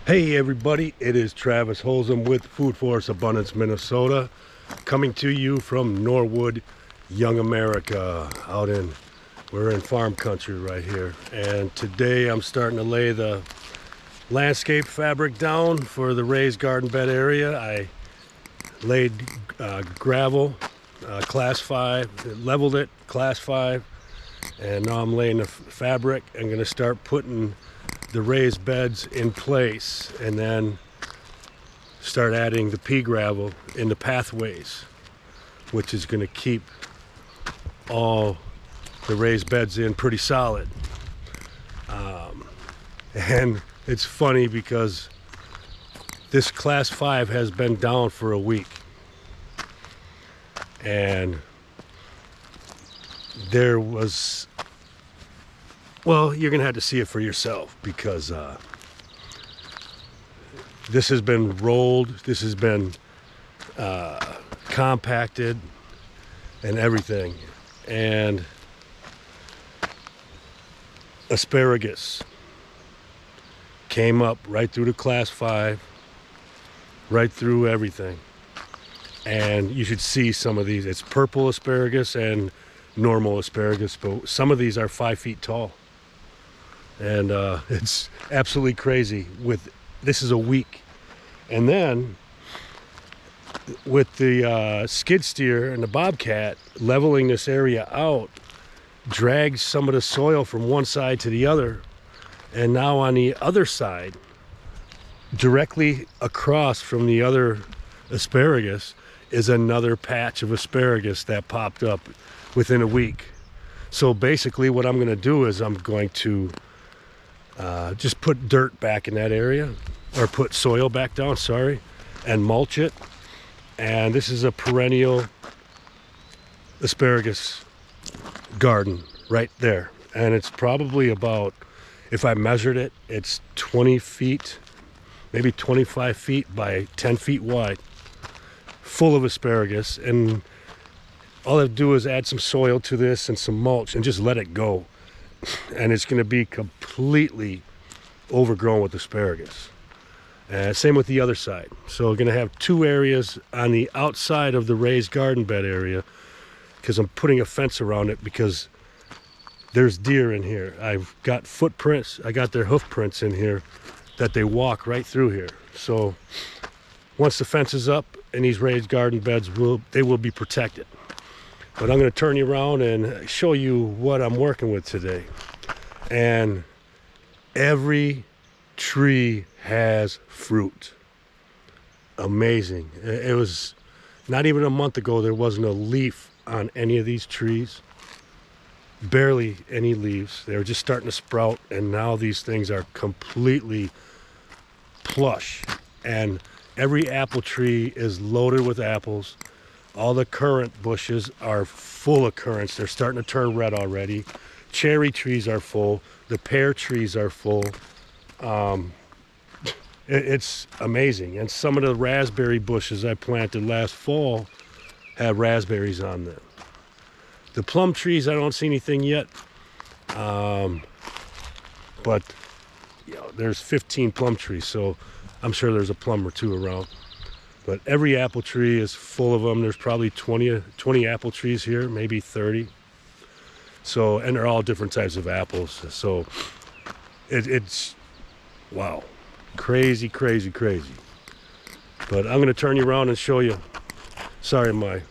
Hey everybody, it is Travis Holzem with Food Forest Abundance, Minnesota, coming to you from Norwood, Young America. We're in farm country right here, and today I'm starting to lay the landscape fabric down for the raised garden bed area. I laid gravel, class 5, leveled it, class 5, and now I'm laying the fabric. I'm going to start putting the raised beds in place and then start adding the pea gravel in the pathways, which is going to keep all the raised beds in pretty solid. And it's funny because this class 5 has been down for a week, and there was, well, you're gonna have to see it for yourself, because this has been rolled, this has been compacted and everything. And asparagus came up right through the class 5, right through everything. And you should see some of these. It's purple asparagus and normal asparagus, but some of these are 5 feet tall. And it's absolutely crazy. This is a week. And then with the skid steer and the bobcat leveling this area out, drags some of the soil from one side to the other. And now on the other side, directly across from the other asparagus, is another patch of asparagus that popped up within a week. So basically what I'm going to do is I'm going to just put dirt back in that area, or put soil back down, sorry, and mulch it. And this is a perennial asparagus garden right there. And it's probably about, if I measured it, it's 20 feet, maybe 25 feet by 10 feet wide, full of asparagus. And all I have to do is add some soil to this and some mulch and just let it go. And it's going to be completely overgrown with asparagus. Same with the other side. So we're going to have 2 areas on the outside of the raised garden bed area, because I'm putting a fence around it, because there's deer in here. I've got footprints, I got their hoof prints in here that they walk right through here. So once the fence is up and these raised garden beds will be protected. But I'm going to turn you around and show you what I'm working with today. And every tree has fruit. Amazing. It was not even a month ago there wasn't a leaf on any of these trees. Barely any leaves. They were just starting to sprout, and now these things are completely plush. And every apple tree is loaded with apples. All the currant bushes are full of currants. They're starting to turn red already. Cherry trees are full. The pear trees are full. It's amazing. And some of the raspberry bushes I planted last fall have raspberries on them. The plum trees, I don't see anything yet. But you know, there's 15 plum trees, so I'm sure there's a plum or 2 around. But every apple tree is full of them. There's probably 20 apple trees here, maybe 30. So, and they're all different types of apples. So it's, wow, crazy, crazy, crazy. But I'm going to turn you around and show you. Sorry, my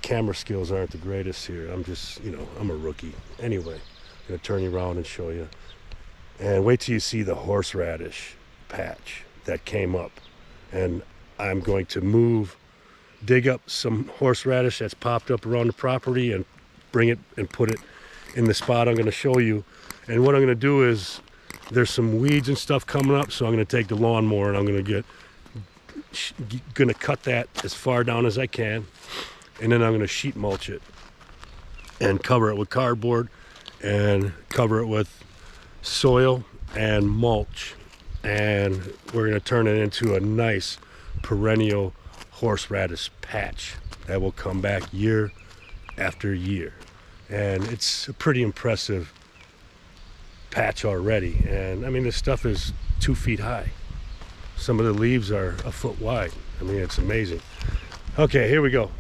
camera skills aren't the greatest here. I'm just, I'm a rookie. Anyway, I'm going to turn you around and show you. And wait till you see the horseradish patch that came up. And I'm going to dig up some horseradish that's popped up around the property and bring it and put it in the spot I'm going to show you. And what I'm going to do is, there's some weeds and stuff coming up, so I'm going to take the lawnmower and I'm going to cut that as far down as I can, and then I'm going to sheet mulch it and cover it with cardboard and cover it with soil and mulch. And we're going to turn it into a nice perennial horseradish patch that will come back year after year. And it's a pretty impressive patch already. And I mean, this stuff is 2 feet high. Some of the leaves are a foot wide. I mean, it's amazing. Okay, here we go.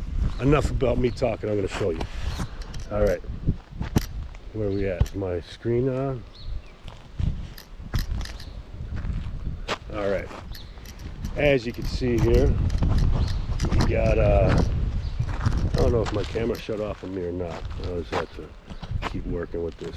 Enough about me talking. I'm going to show you. All right, where are we at? Is my screen on? All right, as you can see here, you got I don't know if my camera shut off on me or not. I'll just have to keep working with this.